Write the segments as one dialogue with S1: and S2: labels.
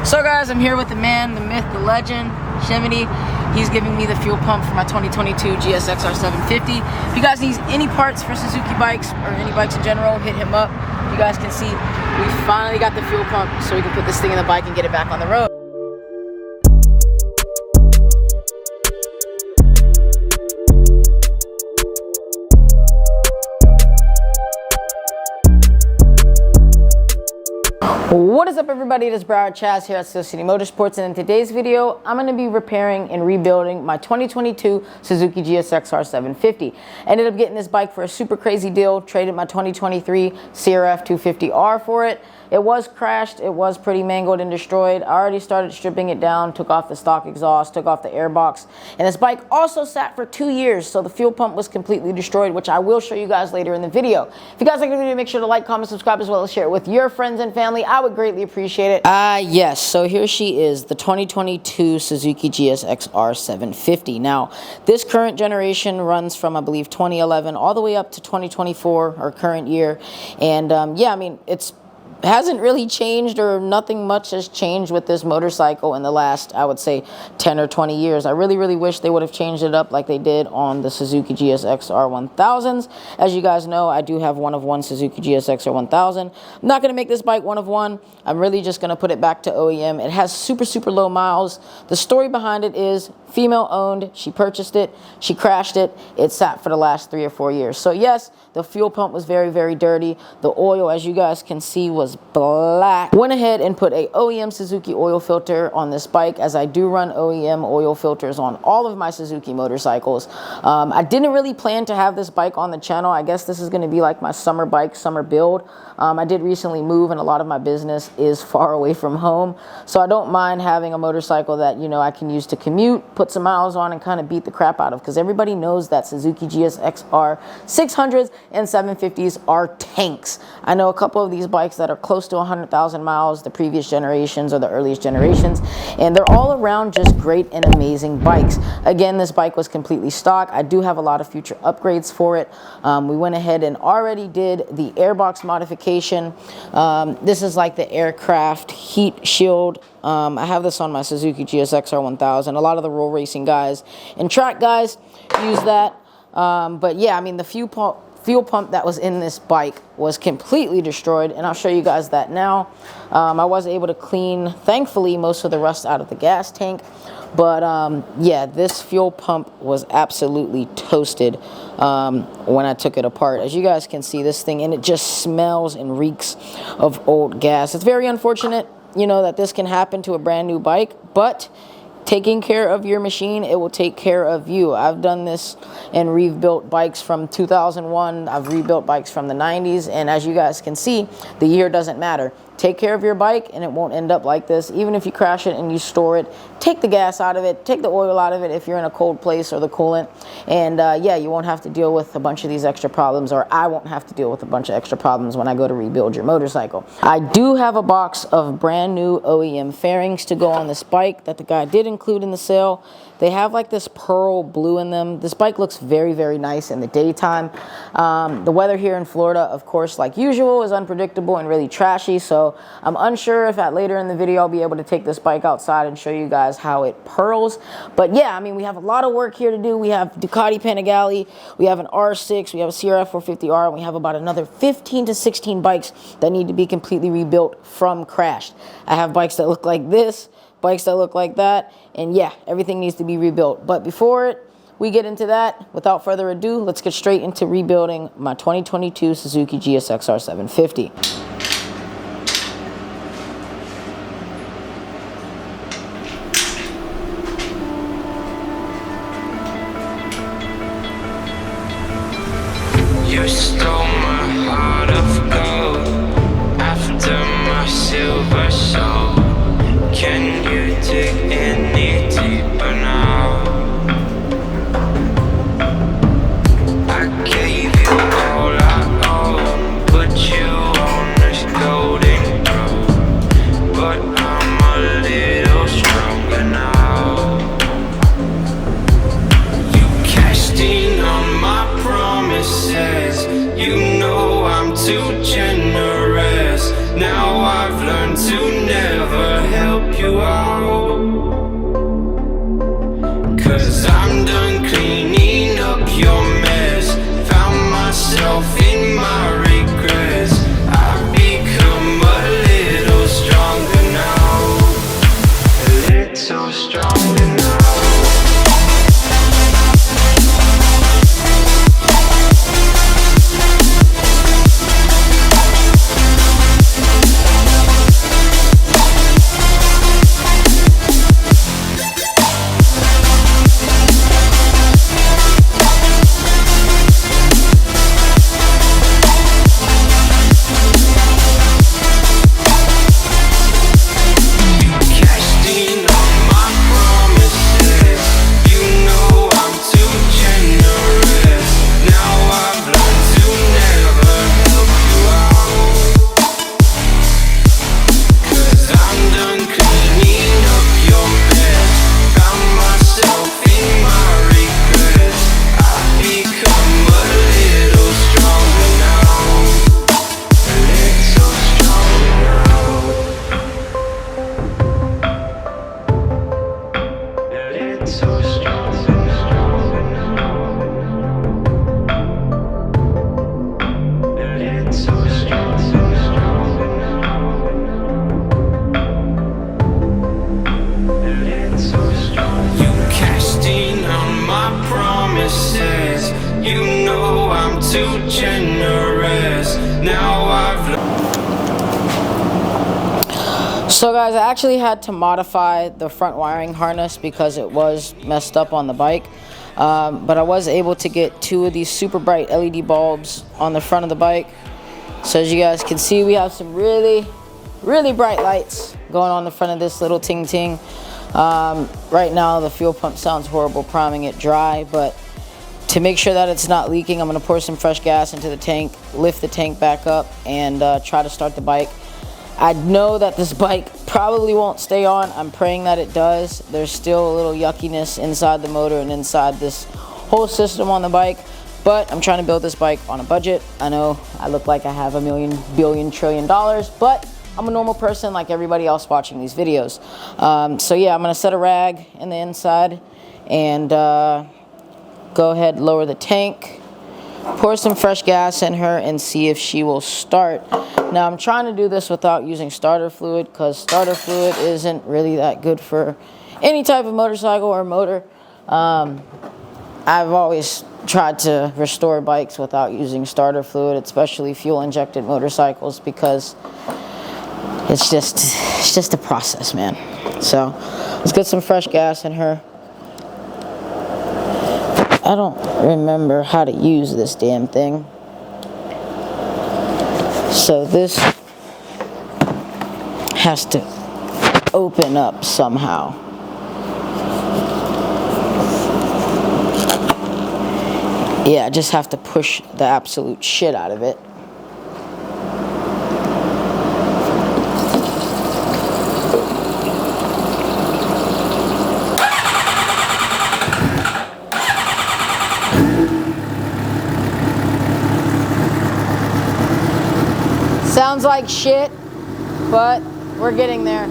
S1: So guys, I'm here with the man, the myth, the legend, Shimmy. He's giving me the fuel pump for my 2022 GSXR 750. If you guys need any parts for Suzuki bikes or any bikes in general, hit him up. You guys can see we finally got the fuel pump so we can put this thing in the bike and get it back on the road. What is up, everybody? It is Broward Chaz here at Suzuki Motorsports, and in today's video I'm going to be repairing and rebuilding my 2022 Suzuki GSXR 750. Ended up getting this bike for a super crazy deal, traded my 2023 CRF 250R for it. It was crashed, it was pretty mangled and destroyed. I already started stripping it down, took off the stock exhaust, took off the air box, and this bike also sat for 2 years, so the fuel pump was completely destroyed, which I will show you guys later in the video. If you guys like the video, make sure to like, comment, subscribe, as well as share it with your friends and family. I would greatly appreciate it. Yes, so here she is, the 2022 Suzuki GSXR 750. Now, this current generation runs from, I believe, 2011 all the way up to 2024, our current year, and yeah, I mean, it's hasn't really changed, or nothing much has changed with this motorcycle in the last, I would say, 10 or 20 years. I really wish they would have changed it up like they did on the Suzuki GSXR 1000s. As you guys know, I do have one of one Suzuki GSXR 1000. I'm not going to make this bike one of one. I'm really just going to put it back to OEM. It has super low miles. The story behind it is female owned. She purchased it. She crashed it. It sat for the last 3 or 4 years. So yes, the fuel pump was very dirty. The oil, as you guys can see, was black. Went ahead and put a OEM Suzuki oil filter on this bike, as I do run OEM oil filters on all of my Suzuki motorcycles. I didn't really plan to have this bike on the channel. I guess this is going to be like my summer bike, summer build. I did recently move, and a lot of my business is far away from home, so I don't mind having a motorcycle that, you know, I can use to commute, put some miles on, and kind of beat the crap out of, because everybody knows that Suzuki GSXR 600s and 750s are tanks. I know a couple of these bikes that are close to 100,000 miles, the previous generations or the earliest generations, and they're all around just great and amazing bikes. Again, this bike was completely stock. I do have a lot of future upgrades for it. We went ahead and already did the airbox modification. This is like the aircraft heat shield. I have this on my Suzuki GSXR 1000. A lot of the roll racing guys and track guys use that. But yeah, I mean, the fuel pump that was in this bike was completely destroyed, and I'll show you guys that now. I was able to clean, thankfully, most of the rust out of the gas tank, but yeah, this fuel pump was absolutely toasted when I took it apart. As you guys can see, this thing, and it just smells and reeks of old gas. It's very unfortunate, you know, that this can happen to a brand new bike, but taking care of your machine, it will take care of you. I've done this and rebuilt bikes from 2001. I've rebuilt bikes from the 90s, and as you guys can see, the year doesn't matter. Take care of your bike and it won't end up like this. Even if you crash it and you store it, take the gas out of it, take the oil out of it if you're in a cold place, or the coolant, and yeah, you won't have to deal with a bunch of these extra problems, or I won't have to deal with a bunch of extra problems when I go to rebuild your motorcycle. I do have a box of brand new OEM fairings to go on this bike that the guy did include in the sale. They have like this pearl blue in them. This bike looks very nice in the daytime. The weather here in Florida, of course, like usual, is unpredictable and really trashy, so I'm unsure if later in the video I'll be able to take this bike outside and show you guys how it pearls. But yeah, I mean, we have a lot of work here to do. We have Ducati Panigale, we have an R6, we have a CRF 450R, and we have about another 15 to 16 bikes that need to be completely rebuilt from crashed. I have bikes that look like this, bikes that look like that, and yeah, everything needs to be rebuilt. But before we get into that, without further ado, let's get straight into rebuilding my 2022 Suzuki GSXR 750.
S2: You stole my heart of gold after my silver soul. Can you dig any deeper now? I gave you all I own, put you on you out. 'Cause I'm done cleaning up your mess. Found myself in my regrets. I've become a little stronger now. A little stronger now. You know I'm too generous. Now I've
S1: So guys, I actually had to modify the front wiring harness because it was messed up on the bike. But I was able to get 2 of these super bright LED bulbs on the front of the bike. So as you guys can see, we have some really bright lights going on the front of this little ting ting. Right now the fuel pump sounds horrible, priming it dry, but to make sure that it's not leaking, I'm going to pour some fresh gas into the tank, lift the tank back up, and try to start the bike. I know that this bike probably won't stay on. I'm praying that it does. There's still a little yuckiness inside the motor and inside this whole system on the bike, but I'm trying to build this bike on a budget. I know I look like I have $1 million, billion, $trillion, but I'm a normal person like everybody else watching these videos. So yeah, I'm going to set a rag in the inside and go ahead, lower the tank, pour some fresh gas in her, and see if she will start. Now, I'm trying to do this without using starter fluid because starter fluid isn't really that good for any type of motorcycle or motor. I've always tried to restore bikes without using starter fluid, especially fuel-injected motorcycles, because it's just a process, man. So let's get some fresh gas in her. I don't remember how to use this damn thing. So this has to open up somehow. Yeah, I just have to push the absolute shit out of it. Sounds like shit, but we're getting there.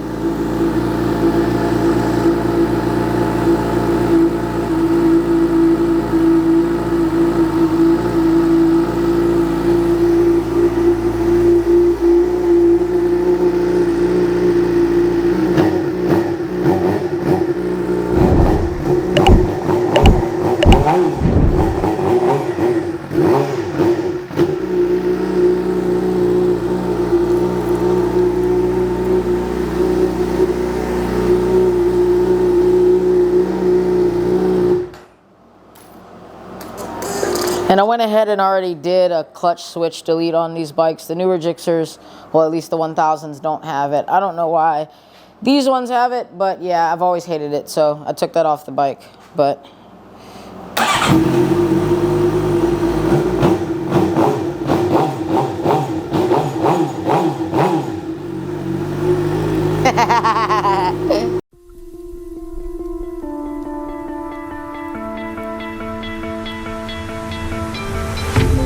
S1: And I went ahead and already did a clutch switch delete on these bikes. The newer Gixxers, well, at least the 1000s don't have it. I don't know why these ones have it, but yeah, I've always hated it, so I took that off the bike. But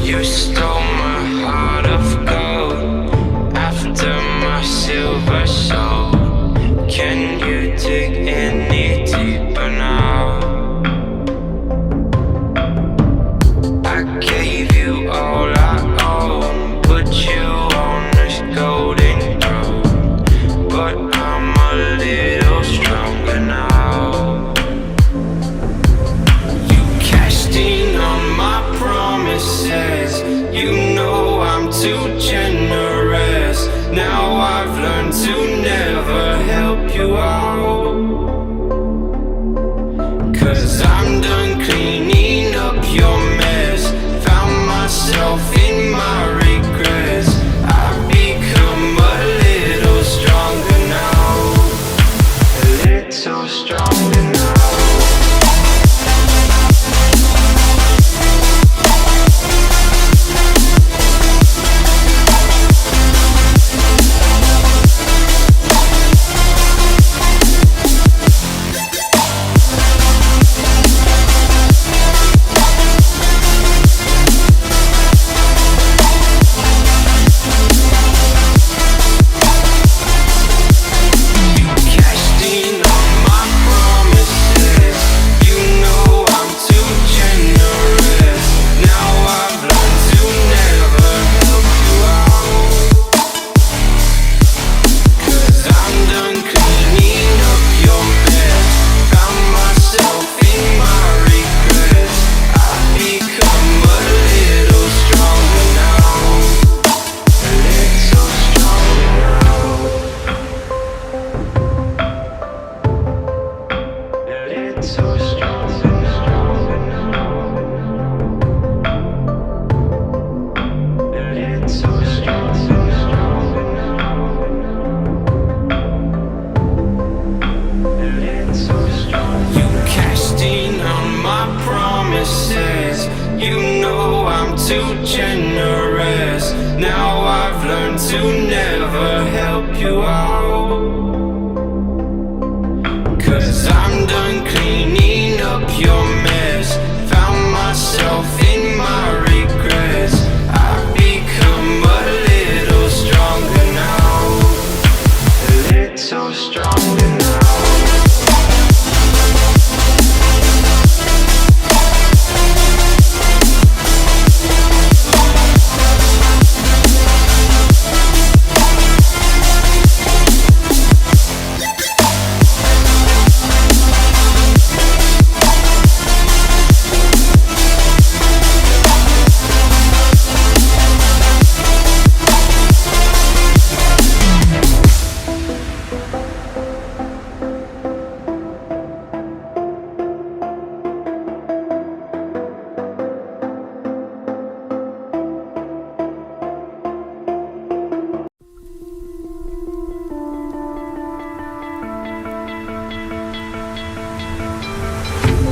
S2: you stole my heart of gold after my silver soul. Can you out. 'Cause I'm done cleaning up your mess. Found myself in my regrets. I've become a little stronger now. A little stronger now. You know I'm too generous. Now I've learned to never help you out. 'Cause I'm done cleaning up your mess. Found myself in my regrets. I've become a little stronger now. A little stronger now.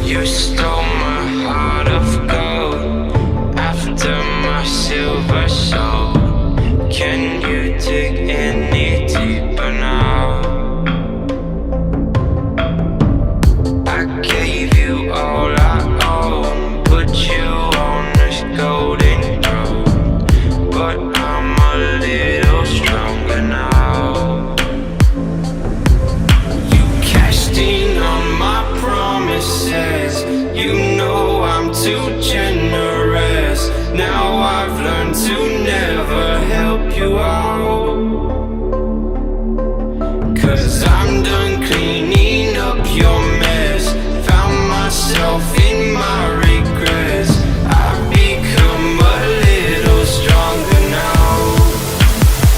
S2: You stole my heart of gold after my silver soul. Can you dig any deeper now? I gave you all I own, put you on this golden throne, but I'm a little stronger now. You cashed in on my promises. You know I'm too generous. Now I've learned to never help you out. 'Cause I'm done cleaning up your mess. Found myself in my regrets. I've become a little stronger now.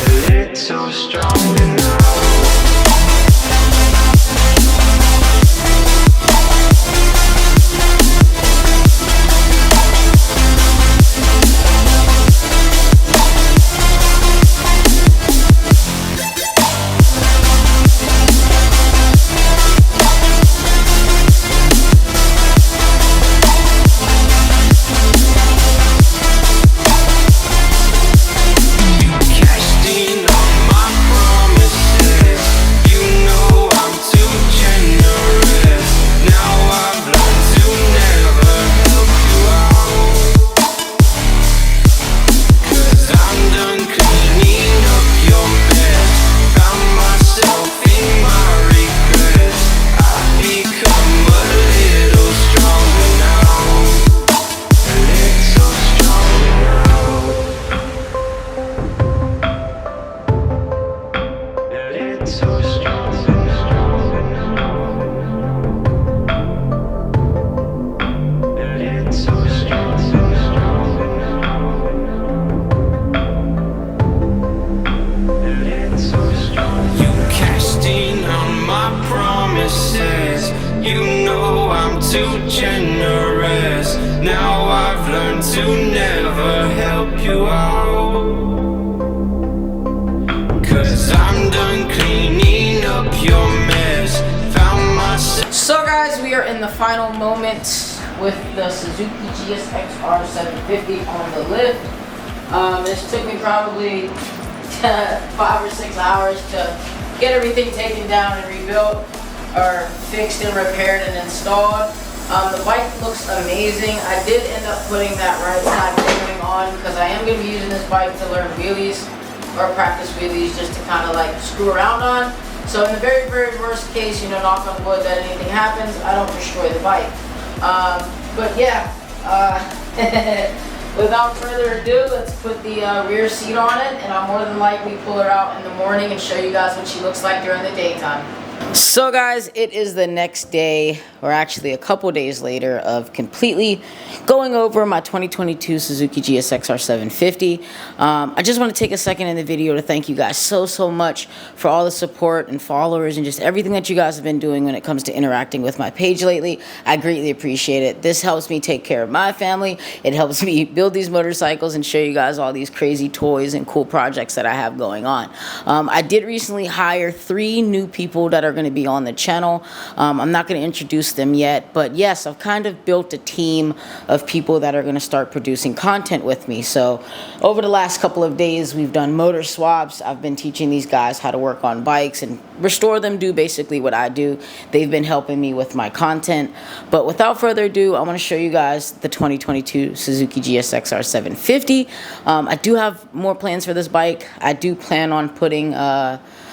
S2: A little stronger now. my promises. You know I'm too generous. Now I've learned to never help you out, 'cause I'm done cleaning up your mess. Found myself.
S1: So guys, we are in the final moments with the Suzuki GSXR 750 on the lift. This took me probably 5 or 6 hours to get everything taken down and rebuilt, or fixed and repaired and installed. The bike looks amazing. I did end up putting that right side bearing on because I am going to be using this bike to learn wheelies or practice wheelies, just to kind of like screw around on. So in the very, very worst case, you know, knock on wood, that anything happens, I don't destroy the bike. But yeah, without further ado, let's put the rear seat on it, and I'll more than likely pull her out in the morning and show you guys what she looks like during the daytime. So guys, it is the next day, or actually a couple days later, of completely going over my 2022 Suzuki GSXR 750. I just want to take a second in the video to thank you guys so much for all the support and followers and just everything that you guys have been doing when it comes to interacting with my page lately. I greatly appreciate it. This helps me take care of my family. It helps me build these motorcycles and show you guys all these crazy toys and cool projects that I have going on. I did recently hire 3 new people that are going to be on the channel. I'm not going to introduce them yet, but yes, I've kind of built a team of people that are going to start producing content with me. So over the last couple of days, we've done motor swaps. I've been teaching these guys how to work on bikes and restore them, do basically what I do. They've been helping me with my content. But without further ado, I want to show you guys the 2022 Suzuki GSXR 750. I do have more plans for this bike. I do plan on putting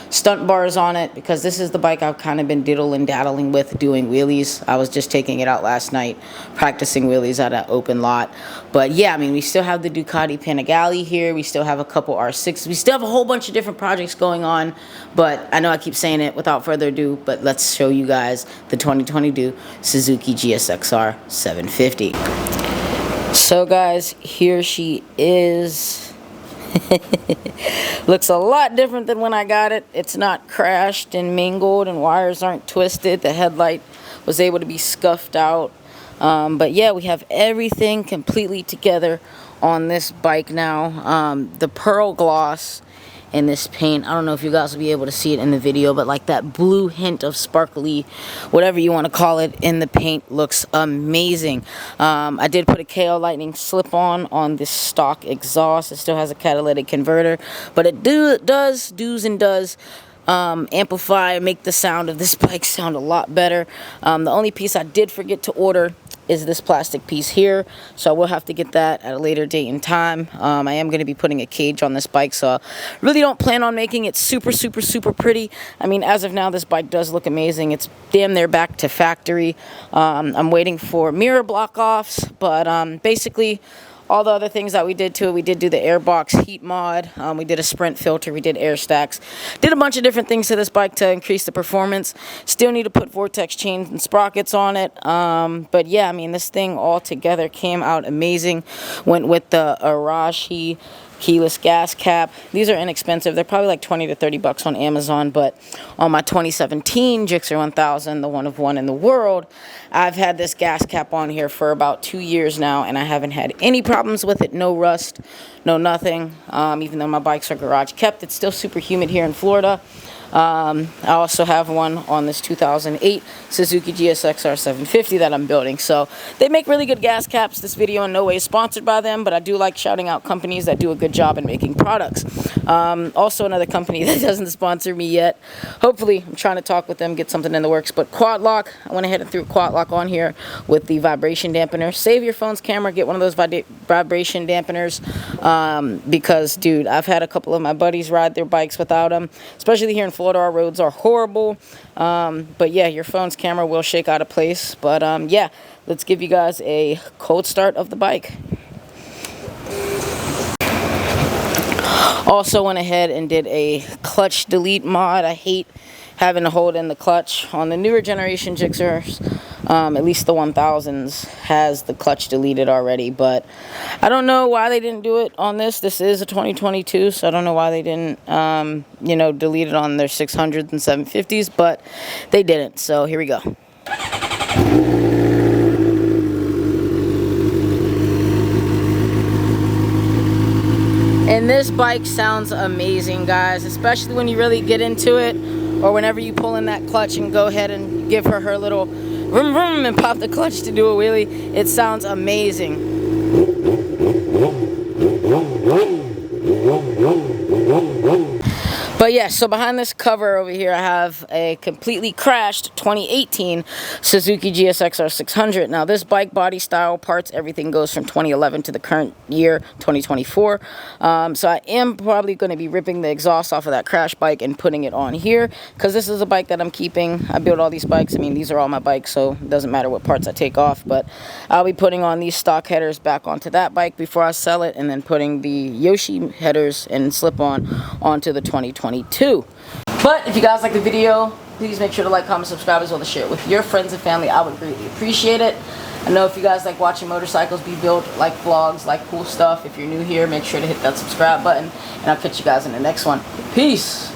S1: stunt bars on it, because this is the bike I've kind of been diddling daddling with doing wheelies. I was just taking it out last night, practicing wheelies at an open lot. But yeah, I mean, we still have the Ducati Panigale here. We still have a couple R6s. We still have a whole bunch of different projects going on. But I know I keep saying it without further ado, but let's show you guys the 2022 Suzuki GSXR 750. So guys, here she is. Looks a lot different than when I got it. It's not crashed and mangled, and wires aren't twisted. The headlight was able to be scuffed out. But yeah, we have everything completely together on this bike now. The pearl gloss in this paint, I don't know if you guys will be able to see it in the video, but like that blue hint of sparkly, whatever you want to call it, in the paint looks amazing. I did put a KO Lightning slip-on this stock exhaust. It still has a catalytic converter, but it does amplify and make the sound of this bike sound a lot better. The only piece I did forget to order is this plastic piece here, so I will have to get that at a later date and time. I am going to be putting a cage on this bike, so I really don't plan on making it super pretty. I mean, as of now, this bike does look amazing. It's damn near back to factory. I'm waiting for mirror block offs, but basically all the other things that we did to it, we did do the airbox heat mod, we did a sprint filter, we did air stacks, did a bunch of different things to this bike to increase the performance. Still need to put vortex chains and sprockets on it, but yeah, I mean, this thing all together came out amazing. Went with the Arashi keyless gas cap. These are inexpensive. They're probably like 20 to 30 bucks on Amazon, but on my 2017 GSXR 1000, the one of one in the world, I've had this gas cap on here for about 2 years now, and I haven't had any problems with it. No rust, no nothing. Even though my bikes are garage kept, it's still super humid here in Florida. I also have one on this 2008 Suzuki GSXR 750 that I'm building. So they make really good gas caps. This video in no way is sponsored by them, but I do like shouting out companies that do a good job in making products. Also another company that doesn't sponsor me yet. Hopefully, I'm trying to talk with them, get something in the works. But Quad Lock, I went ahead and threw Quad Lock on here with the vibration dampener. Save your phone's camera, get one of those vibration dampeners, because, dude, I've had a couple of my buddies ride their bikes without them, especially here in Florida. Our roads are horrible, but yeah, your phone's camera will shake out of place. But yeah, let's give you guys a cold start of the bike. Also went ahead and did a clutch delete mod. I hate having to hold in the clutch. On the newer generation GSXRs, at least the 1000s, has the clutch deleted already, but I don't know why they didn't do it on this. This is a 2022, so I don't know why they didn't, you know, delete it on their 600s and 750s, but they didn't, so here we go. And this bike sounds amazing, guys, especially when you really get into it, or whenever you pull in that clutch and go ahead and give her little vroom vroom and pop the clutch to do a wheelie. It sounds amazing. But yeah, so behind this cover over here, I have a completely crashed 2018 Suzuki GSXR 600. Now, this bike body style, parts, everything goes from 2011 to the current year, 2024. So I am probably going to be ripping the exhaust off of that crash bike and putting it on here, because this is a bike that I'm keeping. I build all these bikes. I mean, these are all my bikes, so it doesn't matter what parts I take off. But I'll be putting on these stock headers back onto that bike before I sell it, and then putting the Yoshi headers and slip-on onto the 2022. But if you guys like the video, please make sure to like, comment, subscribe, as well as share it with your friends and family. I would greatly appreciate it. I know if you guys like watching motorcycles be built, like vlogs, like cool stuff, if you're new here, make sure to hit that subscribe button, and I'll catch you guys in the next one. Peace!